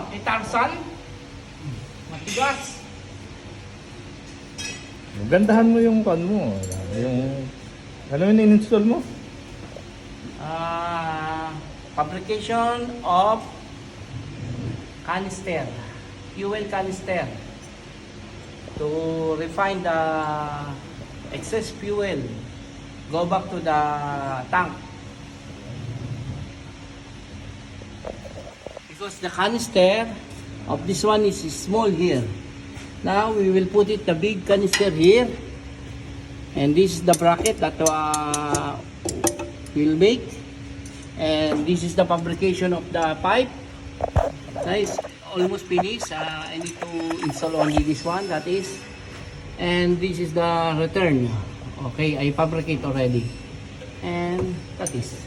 kay Tarzan. Matigas. Gandahan mo yung kan mo. Yung, ano yung in-install mo? Fabrication of canister. Fuel canister. To refine the excess fuel. Go back to the tank. Because the canister of this one is small here. Now we will put it the big canister here, and this is the bracket that we'll make, and this is the fabrication of the pipe. Nice, almost finished. I need to install only this one, that is, and this is the return. Okay, I fabricate already, and that is.